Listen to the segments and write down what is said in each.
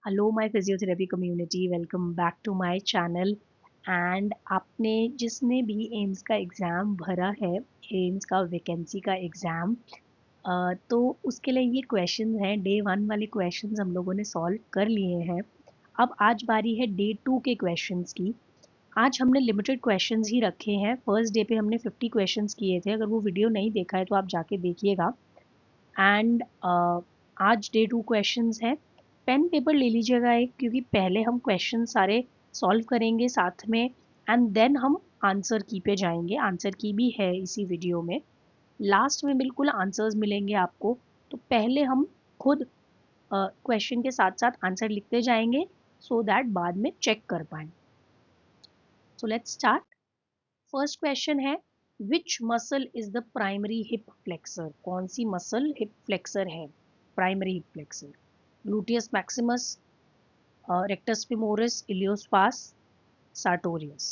Hello my physiotherapy community, welcome back to my channel. And आपने जिसने भी AIIMS का एग्ज़ाम भरा है, एम्स का वैकेंसी का एग्ज़ाम, तो उसके लिए ये क्वेश्चन हैं। डे वन वाले क्वेश्चंस हम लोगों ने सॉल्व कर लिए हैं। अब आज बारी है डे टू के क्वेश्चंस की। आज हमने लिमिटेड क्वेश्चंस ही रखे हैं। फर्स्ट डे पे हमने 50 क्वेश्चंस किए थे। अगर वो वीडियो नहीं देखा है तो आप जाके देखिएगा। एंड आज डे टू क्वेश्चंस हैं। पेन पेपर ले लीजिएगा एक, क्योंकि पहले हम क्वेश्चन सारे सॉल्व करेंगे साथ में, एंड देन हम आंसर की पे जाएंगे। आंसर की भी है इसी वीडियो में। लास्ट में बिल्कुल आंसर्स मिलेंगे आपको। तो पहले हम खुद क्वेश्चन के साथ साथ आंसर लिखते जाएंगे, सो दैट बाद में चेक कर पाए। So let's start. First question है, which muscle is the primary hip flexor? कौन सी मसल हिप फ्लेक्सर है, primary hip flexor? Gluteus maximus, rectus femoris, iliopsoas, sartorius.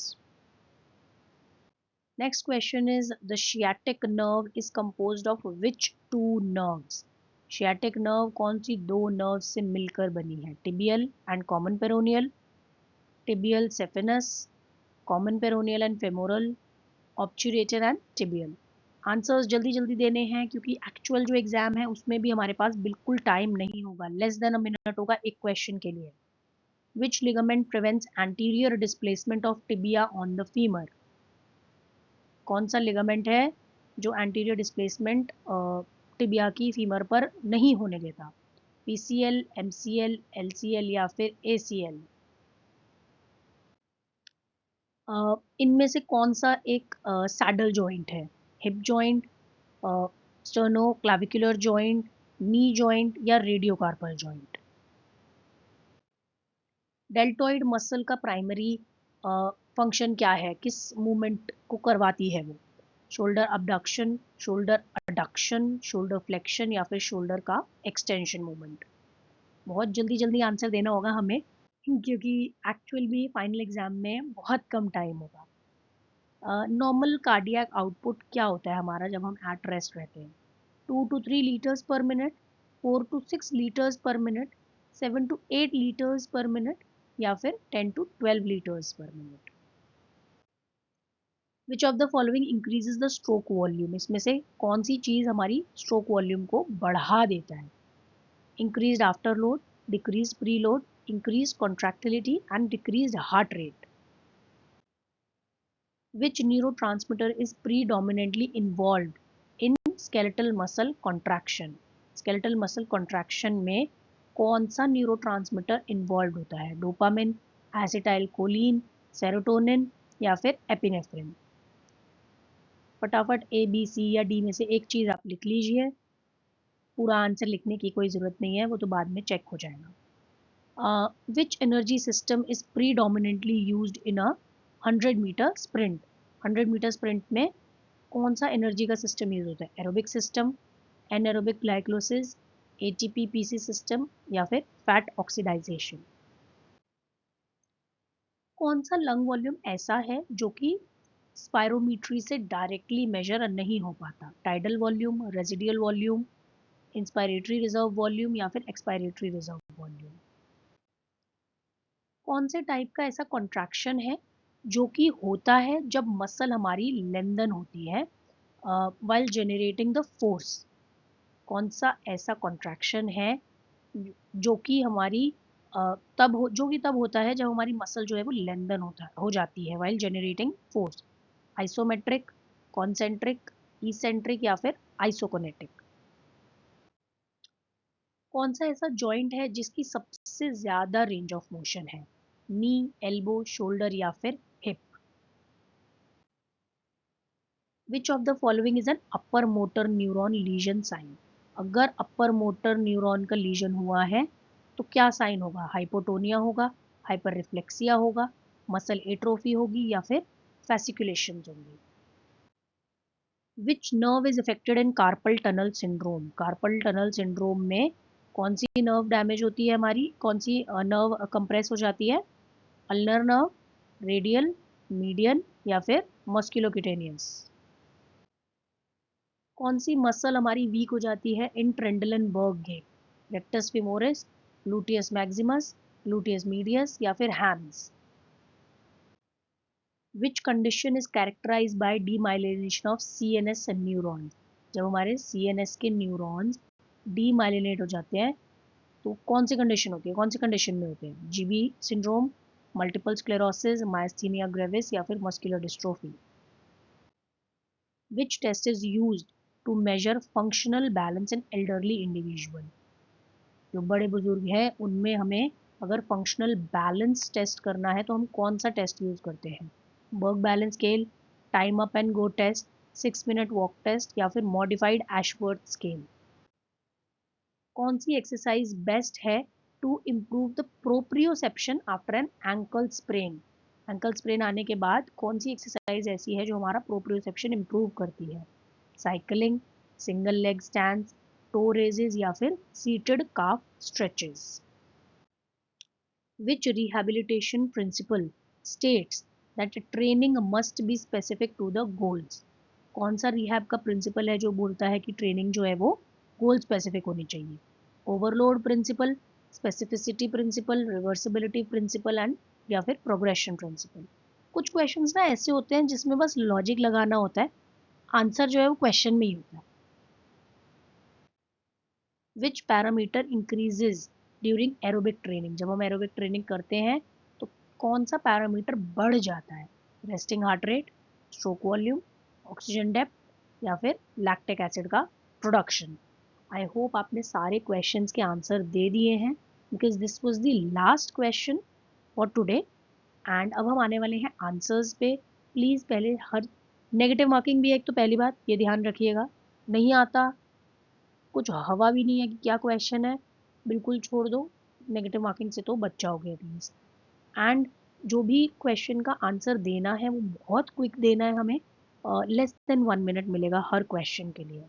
Next question is, the sciatic nerve is composed of which two nerves? sciatic nerve कौन सी दो nerves से मिलकर बनी है? tibial and common peroneal, tibial saphenous, common peroneal and femoral, obturator and tibial. Answers जल्दी जल्दी देने हैं, क्योंकि एक्चुअल जो एग्जाम है उसमें भी हमारे पास बिल्कुल टाइम नहीं होगा, लेस देन अ मिनट होगा एक क्वेश्चन के लिए। Which ligament prevents anterior displacement of tibia on the femur? कौन सा लिगामेंट है जो एंटीरियर डिस्प्लेसमेंट टिबिया की फीमर पर नहीं होने देता? पीसीएल, एमसीएल, एलसीएल या फिर एसीएल? इनमें से कौन सा एक सैडल जॉइंट है? Hip joint, sterno clavicular joint, knee joint या रेडियोकार्पल जॉइंट? डेल्टॉइड मसल का प्राइमरी फंक्शन क्या है? किस मूवमेंट को करवाती है वो? Shoulder abduction, shoulder adduction, shoulder flexion या फिर शोल्डर का एक्सटेंशन मूवमेंट? बहुत जल्दी जल्दी आंसर देना होगा हमें, क्योंकि एक्चुअल भी फाइनल एग्जाम में बहुत कम टाइम होगा। नॉर्मल कार्डियक आउटपुट क्या होता है हमारा जब हम एट रेस्ट रहते हैं? 2 to 3 litres per minute, 4 to 6 litres per minute, 7 to 8 litres per minute या फिर 10 to 12 litres per minute? Which of the following increases the stroke volume? इसमें से कौन सी चीज हमारी स्ट्रोक वॉल्यूम को बढ़ा देता है? Increase after load, decrease pre load, increase contractility and decrease heart rate? Which neurotransmitter is predominantly involved in skeletal muscle contraction? skeletal muscle contraction में कौन सा न्यूरोट्रांसमीटर इन्वॉल्व होता है? डोपामिन, एसिटाइल कोलिन, सेरोटोनिन या फिर एपिनेफ्रिन? फटाफट ए, B, सी या D में से एक चीज आप लिख लीजिए। पूरा आंसर लिखने की कोई ज़रूरत नहीं है, वो तो बाद में चेक हो जाएगा। Which energy system is predominantly used in a 100 metre sprint? 100 metre sprint में कौन सा एनर्जी का सिस्टम यूज होता है? Aerobic system, anaerobic glycolysis, ATP PC system या फिर फैट ऑक्सीडाइजेशन? कौन सा लंग वॉल्यूम ऐसा है जो कि स्पायरोमीट्री से डायरेक्टली मेजर नहीं हो पाता? Tidal volume, residual volume, inspiratory reserve volume या फिर एक्सपायरेटरी रिजर्व वॉल्यूम? कौन से टाइप का ऐसा कॉन्ट्रैक्शन है जो कि होता है जब मसल हमारी लेंदन होती है वाइल जेनरेटिंग द फोर्स? कौन सा ऐसा कॉन्ट्रैक्शन है जो कि हमारी जो कि तब होता है जब हमारी मसल जो है वो लेंदन हो जाती है while generating force? Isometric, concentric, eccentric या फिर आइसोकोनेटिक? कौन सा ऐसा जॉइंट है जिसकी सबसे ज्यादा रेंज ऑफ मोशन है? नी, एल्बो, शोल्डर या फिर hip? Which of the following is an upper motor neuron lesion sign? अगर अपर मोटर न्यूरॉन का लीजन हुआ है तो क्या साइन होगा? हाइपोटोनिया होगा, हाइपर रिफ्लेक्सिया होगा, मसल एट्रोफी होगी या फिर फैसिकुलेशन होंगी? Which nerve is affected in carpal tunnel syndrome? Carpal tunnel syndrome में कौन सी नर्व डैमेज होती है हमारी? कौन सी नर्व कंप्रेस हो जाती है? अल्नर नर्व, रेडियल, मीडियन या फिर मस्कुलोक्यूटेनियस? कौन सी मसल हमारी वीक हो जाती है in Trendelenburg gait? Rectus femoris, gluteus maximus, gluteus medius या फिर hams. Which condition is characterized by demyelination of CNS neurons. जब हमारे CNS के न्यूरॉन्स डीमाइलिनेट हो जाते हैं तो कौन सी कंडीशन होती है, कौन सी कंडीशन में होते हैं? GB syndrome, multiple sclerosis, myasthenia gravis या फिर muscular dystrophy. Which test is used to measure functional balance in elderly individual. जो बड़े बुजुर्ग हैं उनमें हमें अगर फंक्शनल बैलेंस टेस्ट करना है तो हम कौन सा टेस्ट यूज करते हैं? Berg balance scale, time up and go test, 6 minute walk test या फिर मॉडिफाइड एशवर्थ स्केल। कौन सी एक्सरसाइज बेस्ट है to improve the proprioception after an ankle sprain? Ankle sprain आने के बाद कौन सी एक्सरसाइज ऐसी है जो हमारा प्रोप्रियोसेप्शन इम्प्रूव करती है? Cycling, single leg stand, toe raises या फिर seated calf stretches. Which rehabilitation principle states that training must be specific to the goals? कौन सा रिहैब का प्रिंसिपल है जो बोलता है कि ट्रेनिंग जो है वो गोल स्पेसिफिक होनी चाहिए? Overload principle, specificity principle, reversibility principle and या फिर प्रोग्रेशन प्रिंसिपल। कुछ क्वेश्चंस ना ऐसे होते हैं जिसमें बस लॉजिक लगाना होता है, आंसर जो है वो क्वेश्चन में ही होता है। Which parameter increases during aerobic training. जब हम एरोबिक ट्रेनिंग करते हैं तो कौन सा पैरामीटर बढ़ जाता है? Resting heart rate, stroke volume, oxygen depth या फिर लैक्टिक एसिड का प्रोडक्शन। आई होप आपने सारे क्वेश्चंस के आंसर दे दिए हैं because this was the last question for today. And अब हम आने वाले हैं आंसर्स पे। प्लीज़ पहले हर नेगेटिव मार्किंग भी है एक, तो पहली बात ये ध्यान रखिएगा, नहीं आता कुछ हवा भी नहीं है कि क्या क्वेश्चन है, बिल्कुल छोड़ दो, नेगेटिव मार्किंग से तो बच जाओगे एटलीस्ट। एंड जो भी क्वेश्चन का आंसर देना है वो बहुत क्विक देना है हमें, लेस देन 1 मिनट मिलेगा हर क्वेश्चन के लिए।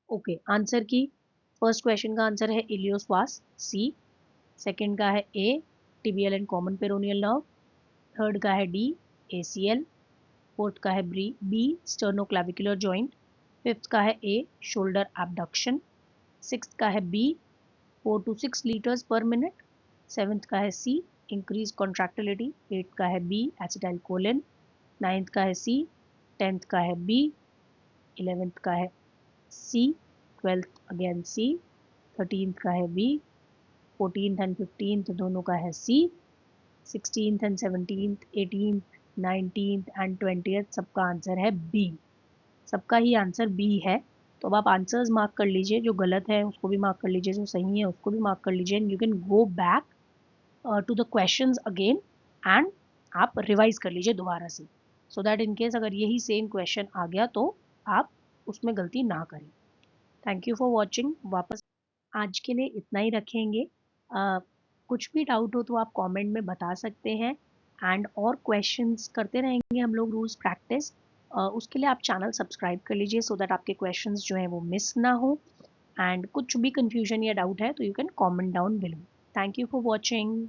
ओके, आंसर की फर्स्ट क्वेश्चन का आंसर है इलियोस्वास, सी। सेकंड का है A, tibial and common peroneal nerve. Third का है डी, ACL। फोर्थ का है बी, स्टर्नोक्लेविकुलर जॉइंट। फिफ्थ का है ए, शोल्डर एबडक्शन। सिक्स्थ का है B, 4 to 6 litres per minute. Seventh का है सी, इंक्रीज कॉन्ट्रैक्टिलिटी। एट्थ का है बी, एसिटाइल कोलिन। नाइन्थ का है सी। टेंथ का है बी। 11th का है सी। 12th अगेन सी। 13th का है बी। 14th एंड 15th दोनों का है सी। 16th and 17th, 18th, 19th and 20th सबका आंसर है बी। सबका ही आंसर बी है। तो अब आप आंसर्स मार्क कर लीजिए, जो गलत है उसको भी मार्क कर लीजिए, जो सही है उसको भी मार्क कर लीजिए। And you can go back to the questions again and आप रिवाइज कर लीजिए दोबारा से, सो दैट इन केस अगर यही सेम क्वेश्चन आ गया तो आप उसमें गलती ना करें। Thank you for watching. वापस आज के लिए इतना ही रखेंगे। कुछ भी डाउट हो तो आप कमेंट में बता सकते हैं एंड और क्वेश्चंस करते रहेंगे हम लोग रोज़ प्रैक्टिस। उसके लिए आप चैनल सब्सक्राइब कर लीजिए सो दैट आपके क्वेश्चंस जो हैं वो मिस ना हो। एंड कुछ भी कन्फ्यूजन या डाउट है तो you can comment down below. Thank you for watching.